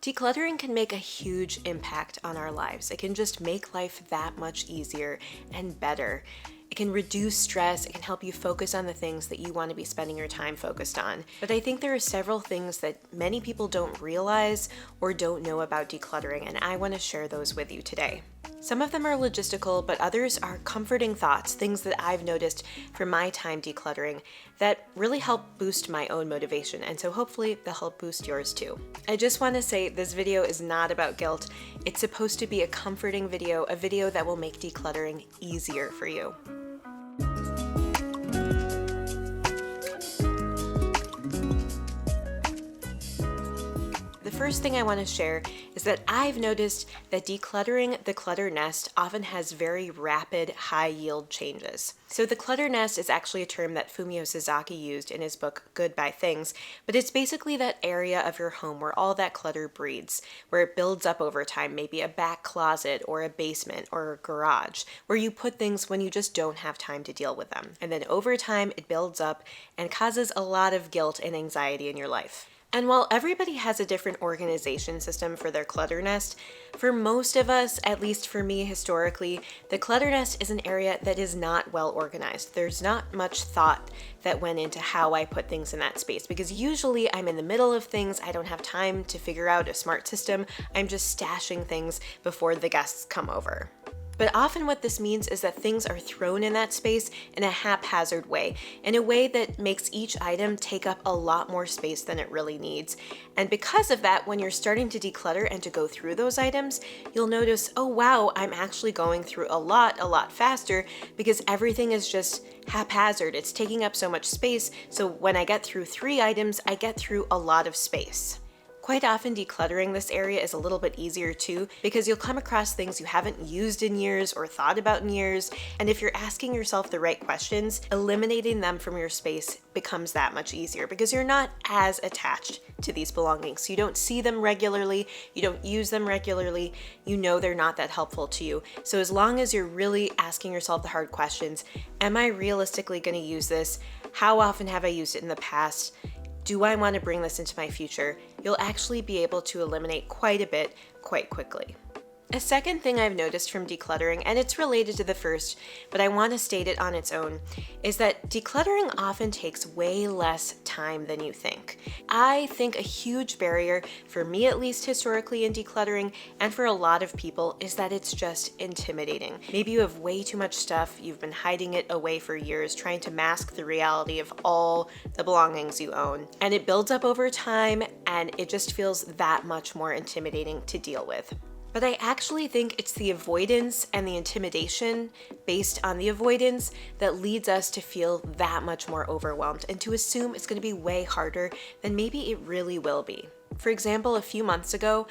Decluttering can make a huge impact on our lives. It can just make life that much easier and better. It can reduce stress. It can help you focus on the things that you want to be spending your time focused on. But I think there are several things that many people don't realize or don't know about decluttering, and I want to share those with you today. Some of them are logistical, but others are comforting thoughts, things that I've noticed from my time decluttering that really help boost my own motivation, and so hopefully they'll help boost yours too. I just want to say this video is not about guilt. It's supposed to be a comforting video, a video that will make decluttering easier for you. The first thing I want to share is that I've noticed that decluttering the Clutter Nest often has very rapid, high-yield changes. So the Clutter Nest is actually a term that Fumio Sasaki used in his book Goodbye Things, but it's basically that area of your home where all that clutter breeds, where it builds up over time, maybe a back closet or a basement or a garage, where you put things when you just don't have time to deal with them. And then over time, it builds up and causes a lot of guilt and anxiety in your life. And while everybody has a different organization system for their clutter nest, for most of us, at least for me historically, the clutter nest is an area that is not well organized. There's not much thought that went into how I put things in that space, because usually I'm in the middle of things. I don't have time to figure out a smart system. I'm just stashing things before the guests come over. But often what this means is that things are thrown in that space in a haphazard way, in a way that makes each item take up a lot more space than it really needs. And because of that, when you're starting to declutter and to go through those items, you'll notice, oh wow, I'm actually going through a lot faster because everything is just haphazard. It's taking up so much space, so when I get through 3 items, I get through a lot of space. Quite often decluttering this area is a little bit easier too, because you'll come across things you haven't used in years or thought about in years, and if you're asking yourself the right questions, eliminating them from your space becomes that much easier because you're not as attached to these belongings. You don't see them regularly, you don't use them regularly, you know they're not that helpful to you. So as long as you're really asking yourself the hard questions, am I realistically going to use this? How often have I used it in the past? Do I want to bring this into my future? You'll actually be able to eliminate quite a bit quite quickly. A second thing I've noticed from decluttering, and it's related to the first, but I want to state it on its own, is that decluttering often takes way less time than you think. I think a huge barrier, for me at least historically in decluttering, and for a lot of people, is that it's just intimidating. Maybe you have way too much stuff, you've been hiding it away for years, trying to mask the reality of all the belongings you own, and it builds up over time, and it just feels that much more intimidating to deal with. But I actually think it's the avoidance and the intimidation based on the avoidance that leads us to feel that much more overwhelmed and to assume it's going to be way harder than maybe it really will be. For example, a few months ago,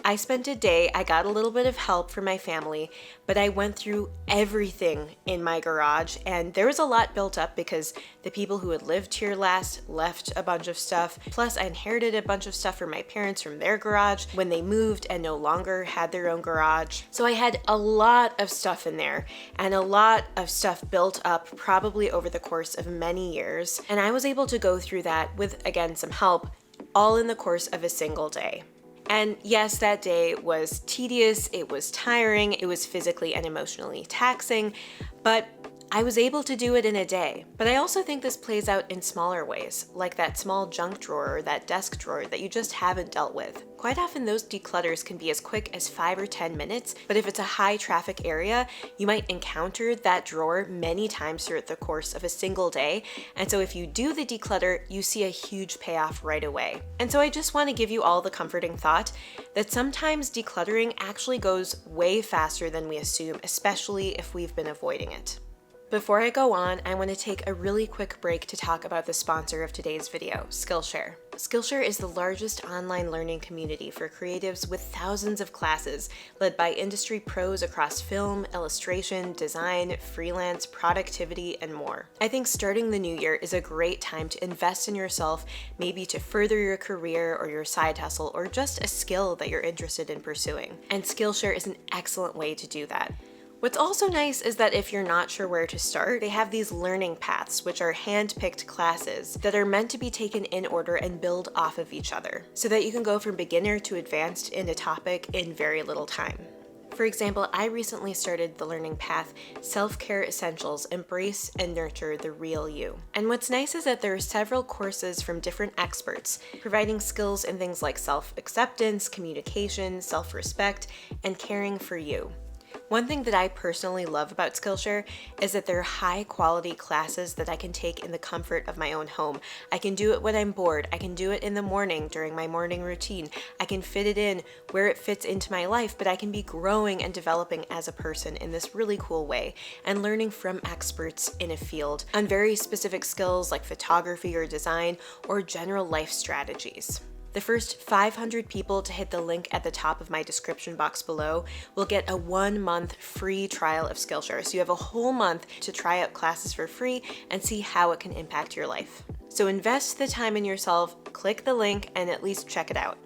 I spent a day, I got a little bit of help from my family, but I went through everything in my garage, and there was a lot built up because the people who had lived here last left a bunch of stuff. Plus, I inherited a bunch of stuff from my parents from their garage when they moved and no longer had their own garage. So I had a lot of stuff in there and a lot of stuff built up probably over the course of many years. And I was able to go through that with, again, some help, all in the course of a single day. And yes, that day was tedious, it was tiring, it was physically and emotionally taxing, but I was able to do it in a day. But I also think this plays out in smaller ways, like that small junk drawer or that desk drawer that you just haven't dealt with. Quite often those declutters can be as quick as 5 or 10 minutes, but if it's a high traffic area, you might encounter that drawer many times throughout the course of a single day. And so if you do the declutter, you see a huge payoff right away. And so I just want to give you all the comforting thought that sometimes decluttering actually goes way faster than we assume, especially if we've been avoiding it. Before I go on, I want to take a really quick break to talk about the sponsor of today's video, Skillshare. Skillshare is the largest online learning community for creatives with thousands of classes led by industry pros across film, illustration, design, freelance, productivity, and more. I think starting the new year is a great time to invest in yourself, maybe to further your career or your side hustle or just a skill that you're interested in pursuing. And Skillshare is an excellent way to do that. What's also nice is that if you're not sure where to start, they have these learning paths, which are hand-picked classes that are meant to be taken in order and build off of each other, so that you can go from beginner to advanced in a topic in very little time. For example, I recently started the learning path, Self-Care Essentials, Embrace and Nurture the Real You. And what's nice is that there are several courses from different experts, providing skills in things like self-acceptance, communication, self-respect, and caring for you. One thing that I personally love about Skillshare is that they're high quality classes that I can take in the comfort of my own home. I can do it when I'm bored. I can do it in the morning during my morning routine. I can fit it in where it fits into my life, but I can be growing and developing as a person in this really cool way and learning from experts in a field on very specific skills like photography or design or general life strategies. The first 500 people to hit the link at the top of my description box below will get a 1-month free trial of Skillshare. So you have a whole month to try out classes for free and see how it can impact your life. So invest the time in yourself, click the link, and at least check it out.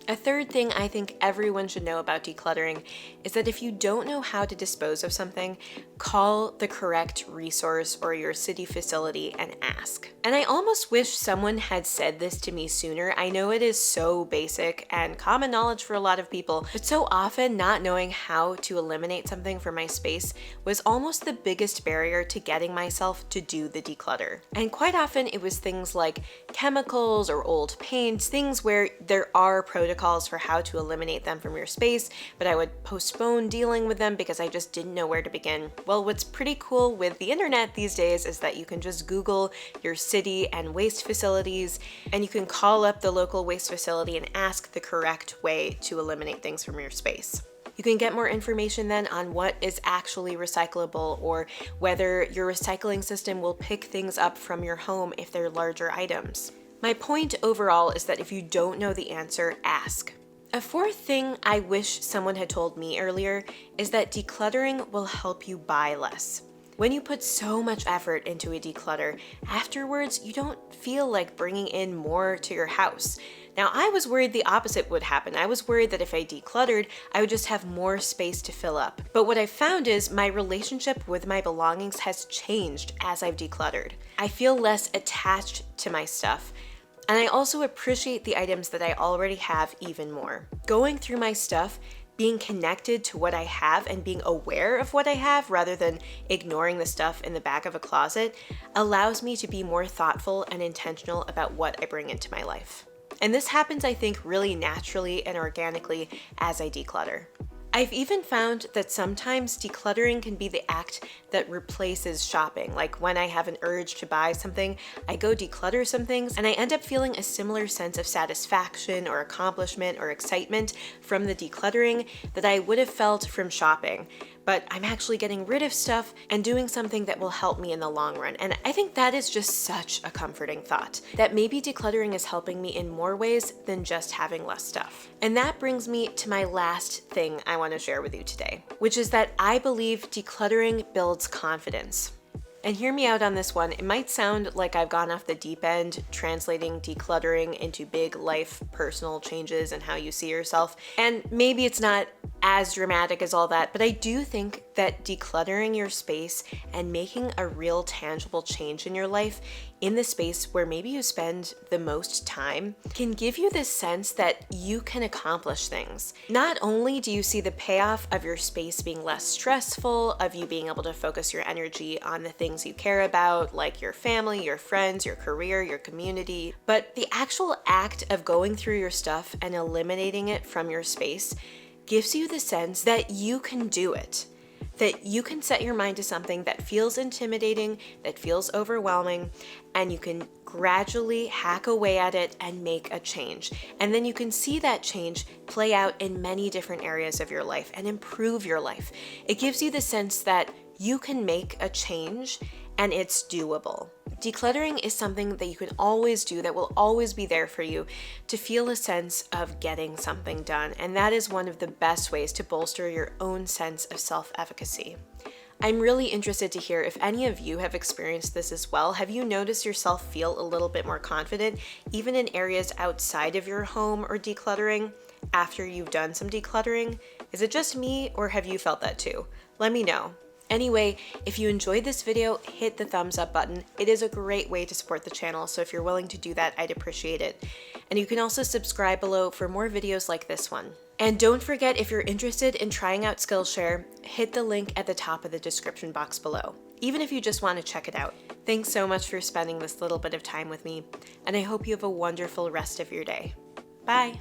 A third thing I think everyone should know about decluttering is that if you don't know how to dispose of something, call the correct resource or your city facility and ask. And I almost wish someone had said this to me sooner. I know it is so basic and common knowledge for a lot of people, but so often not knowing how to eliminate something from my space was almost the biggest barrier to getting myself to do the declutter. And quite often it was things like chemicals or old paints, things where there are protocols for how to eliminate them from your space, but I would postpone dealing with them because I just didn't know where to begin. Well, what's pretty cool with the internet these days is that you can just Google your city and waste facilities, and you can call up the local waste facility and ask the correct way to eliminate things from your space. You can get more information then on what is actually recyclable or whether your recycling system will pick things up from your home if they're larger items. My point overall is that if you don't know the answer, ask. A fourth thing I wish someone had told me earlier is that decluttering will help you buy less. When you put so much effort into a declutter, afterwards you don't feel like bringing in more to your house. Now, I was worried the opposite would happen. I was worried that if I decluttered, I would just have more space to fill up. But what I've found is my relationship with my belongings has changed as I've decluttered. I feel less attached to my stuff. And I also appreciate the items that I already have even more. Going through my stuff, being connected to what I have and being aware of what I have rather than ignoring the stuff in the back of a closet allows me to be more thoughtful and intentional about what I bring into my life. And this happens, I think, really naturally and organically as I declutter. I've even found that sometimes decluttering can be the act that replaces shopping. Like when I have an urge to buy something, I go declutter some things and I end up feeling a similar sense of satisfaction or accomplishment or excitement from the decluttering that I would have felt from shopping. But I'm actually getting rid of stuff and doing something that will help me in the long run. And I think that is just such a comforting thought, that maybe decluttering is helping me in more ways than just having less stuff. And that brings me to my last thing I want to share with you today, which is that I believe decluttering builds confidence. And hear me out on this one. It might sound like I've gone off the deep end translating decluttering into big life personal changes and how you see yourself. And maybe it's not as dramatic as all that, but I do think that decluttering your space and making a real tangible change in your life in the space where maybe you spend the most time can give you this sense that you can accomplish things. Not only do you see the payoff of your space being less stressful, of you being able to focus your energy on the things you care about, like your family, your friends, your career, your community, but the actual act of going through your stuff and eliminating it from your space gives you the sense that you can do it. That you can set your mind to something that feels intimidating, that feels overwhelming, and you can gradually hack away at it and make a change. And then you can see that change play out in many different areas of your life and improve your life. It gives you the sense that you can make a change and it's doable. Decluttering is something that you can always do, that will always be there for you to feel a sense of getting something done. And that is one of the best ways to bolster your own sense of self-efficacy. I'm really interested to hear if any of you have experienced this as well. Have you noticed yourself feel a little bit more confident, even in areas outside of your home or decluttering? after you've done some decluttering? Is it just me, or have you felt that too? Let me know. Anyway, if you enjoyed this video, hit the thumbs up button. It is a great way to support the channel, so if you're willing to do that, I'd appreciate it. And you can also subscribe below for more videos like this one. And don't forget, if you're interested in trying out Skillshare, hit the link at the top of the description box below, even if you just want to check it out. Thanks so much for spending this little bit of time with me, and I hope you have a wonderful rest of your day. Bye!